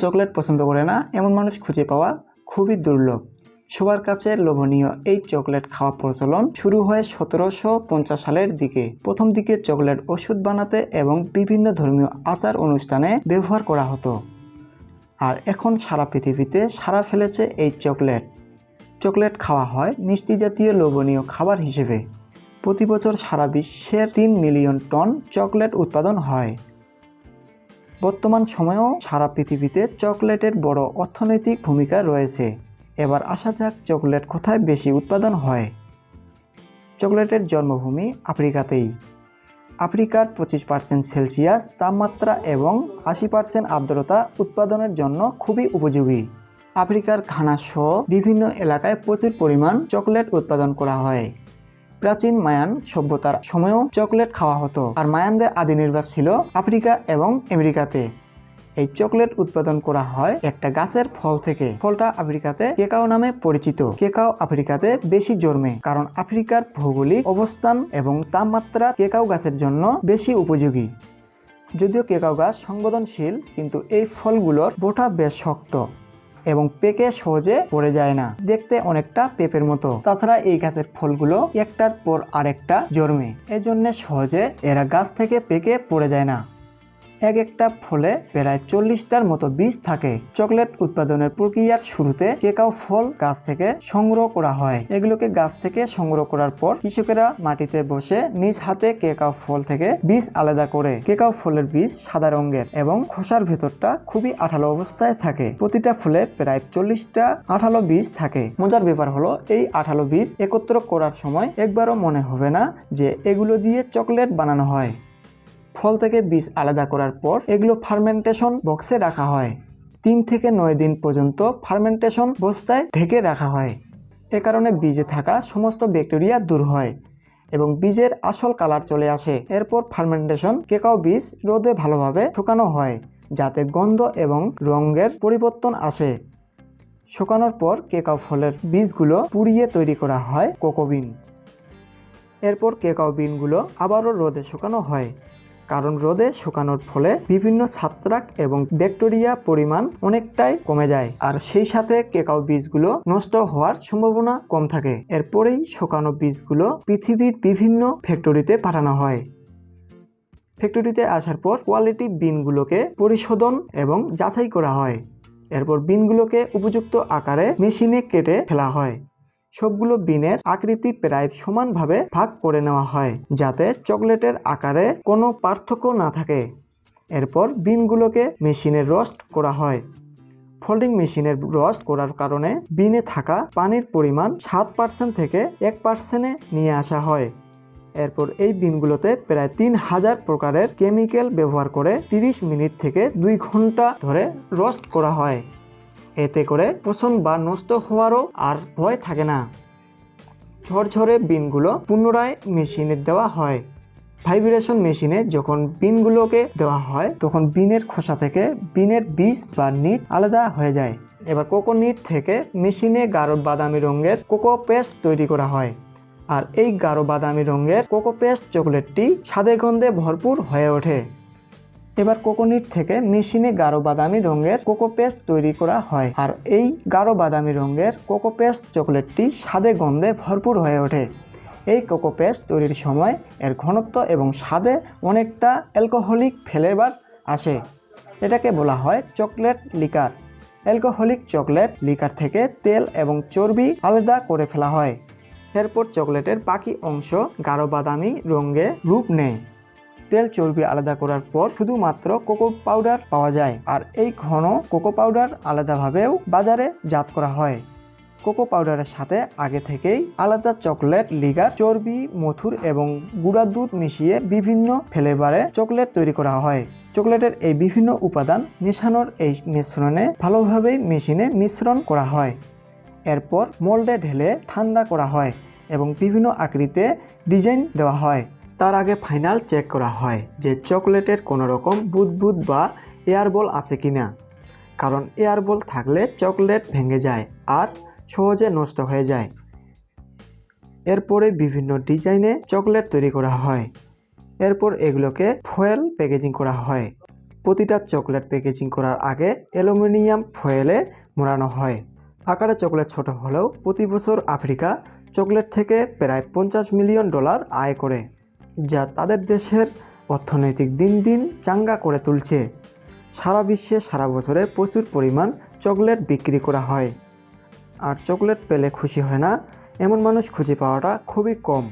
Chocolate পছন্দ করে না এমন মানুষ খুঁজে পাওয়া খুবই দুর্লভ। সবার কাছে লোভনীয় এই চকলেট খাওয়া প্রচলন শুরু হয় 1750 সালের দিকে। প্রথম দিকে চকলেট ওষুধ বানাতে এবং বিভিন্ন ধর্মীয় আচার অনুষ্ঠানে ব্যবহার করা হতো। আর এখন সারা পৃথিবীতে সাড়া ফেলেছে এই চকলেট। চকলেট খাওয়া হয় মিষ্টি জাতীয় লোভনীয় খাবার হিসেবে। প্রতি বছর সারা বিশ্বের 3 মিলিয়ন টন চকলেট উৎপাদন হয়। বর্তমান সময়েও সারা পৃথিবীতে চকলেটের বড় অর্থনৈতিক ভূমিকা রয়েছে। এবার আসা যাক চকলেট কোথায় বেশি উৎপাদন হয়। চকলেটের জন্মভূমি আফ্রিকাতেই। আফ্রিকার 25% সেলসিয়াস তাপমাত্রা এবং 80% আর্দ্রতা উৎপাদনের জন্য খুবই উপযোগী। আফ্রিকার ঘানা সহ বিভিন্ন এলাকায় প্রচুর পরিমাণ চকলেট উৎপাদন করা হয়। প্রাচীন মায়ান সভ্যতার সময়ও চকলেট খাওয়া হতো, আর মায়ানদের আদি নিবাস ছিল আফ্রিকা এবং আমেরিকাতে। এই চকলেট উৎপাদন করা হয় একটা গাছের ফল থেকে। ফলটা আফ্রিকাতে কেকাও নামে পরিচিত। কেকাও আফ্রিকাতে বেশি জন্মে কারণ আফ্রিকার ভৌগোলিক অবস্থান এবং তাপমাত্রা কেকাও গাছের জন্য বেশি উপযোগী। যদিও কেকাও গাছ সংবেদনশীল, কিন্তু এই ফলগুলোর বোটা বেশ শক্ত এবং পেকে সহজে পড়ে যায় না, দেখতে অনেকটা পেঁপের মতো। তাছাড়া এই গাছের ফলগুলো একটার পর আরেকটা জন্মে, এজন্য সহজে এরা গাছ থেকে পেকে পড়ে যায় না। এক একটা ফলে প্রায় 40টার মতো বীজ থাকে। চকলেট উৎপাদনের প্রক্রিয়ার শুরুতে কেকাও ফল গাছ থেকে সংগ্রহ করা হয়। এগুলোকে গাছ থেকে সংগ্রহ করার পর কৃষকেরা মাটিতে বসে নিজ হাতে কেকাও ফল থেকে বীজ আলাদা করে। কেকাও ফলের বীজ সাদা রঙের এবং খোসার ভেতরটা খুবই আঠালো অবস্থায় থাকে। প্রতিটা ফুলে প্রায় 40টা আঠালো বীজ থাকে। মজার ব্যাপার হলো এই আঠালো বীজ একত্র করার সময় একবারও মনে হবে না যে এগুলো দিয়ে চকলেট বানানো হয়। ফল থেকে বীজ আলাদা করার পর এগুলো ফার্মেন্টেশন বক্সে রাখা হয়। 3 থেকে 9 দিন পর্যন্ত ফার্মেন্টেশন বস্তায় ঢেকে রাখা হয়। এ কারণে বীজে থাকা সমস্ত ব্যাকটেরিয়া দূর হয় এবং বীজের আসল কালার চলে আসে। এরপর ফার্মেন্টেশন কেকাও বীজ রোদে ভালোভাবে শুকানো হয় যাতে গন্ধ এবং রঙের পরিবর্তন আসে। শুকানোর পর কেকাও ফলের বীজগুলো পুড়িয়ে তৈরি করা হয় কোকো বিন। এরপর কেকাও বিনগুলো আবারও রোদে শুকানো হয়, কারণ রোদে শুকানোর ফলে বিভিন্ন ছত্রাক এবং ব্যাকটেরিয়া পরিমাণ অনেকটাই কমে যায়, আর সেই সাথে কেকাও বীজগুলো নষ্ট হওয়ার সম্ভাবনা কম থাকে। এরপরেই শুকানো বীজগুলো পৃথিবীর বিভিন্ন ফ্যাক্টরিতে পাঠানো হয়। ফ্যাক্টরিতে আসার পর কোয়ালিটি বিনগুলোকে পরিশোধন এবং যাচাই করা হয়। এরপর বিনগুলোকে উপযুক্ত আকারে মেশিনে কেটে ফেলা হয়। সবগুলো বিনের আকৃতি প্রায় সমানভাবে ভাগ করে নেওয়া হয় যাতে চকলেটের আকারে কোনো পার্থক্য না থাকে। এরপর বিনগুলোকে মেশিনে রোস্ট করা হয়। ফোল্ডিং মেশিনের রোস্ট করার কারণে বিনে থাকা পানির পরিমাণ 7% থেকে 1%-এ নিয়ে আসা হয়। এরপর এই বিনগুলোতে প্রায় 3000 প্রকারের কেমিক্যাল ব্যবহার করে 30 মিনিট থেকে 2 ঘন্টা ধরে রোস্ট করা হয়। এতে করে পচন বা নষ্ট হওয়ারও আর ভয় থাকে না। ঝরঝরে বিনগুলো পুনরায় মেশিনে দেওয়া হয়। ভাইব্রেশন মেশিনে যখন বিনগুলোকে দেওয়া হয় তখন বিনের খোসা থেকে বিনের বীজ বা নিট আলাদা হয়ে যায়। এবার কোকো নিট থেকে মেশিনে গাঢ় বাদামি রঙের কোকো পেস্ট তৈরি করা হয়, আর এই গাঢ় বাদামি রঙের কোকো পেস্ট চকলেটটি স্বাদে গন্ধে ভরপুর হয়ে ওঠে। এবার কোকোনিট থেকে মেশিনে গাঢ় বাদামি রঙের কোকো পেস্ট তৈরি করা হয়, আর এই গাঢ় বাদামি রঙের কোকো পেস্ট চকলেটটি স্বাদে গন্ধে ভরপুর হয়ে ওঠে। এই কোকো পেস্ট তৈরির সময় এর ঘনত্ব এবং স্বাদে অনেকটা অ্যালকোহলিক ফ্লেভার আসে। এটাকে বলা হয় chocolate liquor. Alcoholic chocolate liquor থেকে তেল এবং চর্বি আলাদা করে ফেলা হয়। এরপর চকলেটের বাকি অংশ গাঢ় বাদামি রঙে রূপ নেয়। তেল চর্বি আলাদা করার পর শুধুমাত্র কোকো পাউডার পাওয়া যায়, আর এই ঘন কোকো পাউডার আলাদাভাবেও বাজারে জাত করা হয়। কোকো পাউডারের সাথে আগে থেকেই আলাদা চকলেট লিকার, চর্বি, মধুর এবং গুঁড়া দুধ মিশিয়ে বিভিন্ন ফ্লেভারে চকলেট তৈরি করা হয়। চকলেটের এই বিভিন্ন উপাদান মেশানোর এই মিশ্রণে ভালোভাবেই মেশিনে মিশ্রণ করা হয়। এরপর মোল্ডে ঢেলে ঠান্ডা করা হয় এবং বিভিন্ন আকৃতিতে ডিজাইন দেওয়া হয়। তার আগে ফাইনাল চেক করা হয় যে চকলেটের কোনো রকম বুদবুদ বা এয়ারবল আছে কিনা, কারণ এয়ারবল থাকলে চকলেট ভেঙে যায় আর সহজে নষ্ট হয়ে যায়। এরপরে বিভিন্ন ডিজাইনে চকলেট তৈরি করা হয়। এরপর এগুলোকে ফয়েল প্যাকেজিং করা হয়। প্রতিটা চকলেট প্যাকেজিং করার আগে অ্যালুমিনিয়াম ফয়েলে মোড়ানো হয়। আকারে চকলেট ছোট হলেও প্রতি বছর আফ্রিকা চকলেট থেকে প্রায় $50 মিলিয়ন আয় করে, যা তাদের দেশের অর্থনৈতিক দিন দিন চাঙ্গা করে তুলছে। সারা বিশ্বে সারা বছরে প্রচুর পরিমাণ চকলেট বিক্রি করা হয়, আর চকলেট পেলে খুশি হয় না এমন মানুষ খুঁজে পাওয়াটা খুবই কম।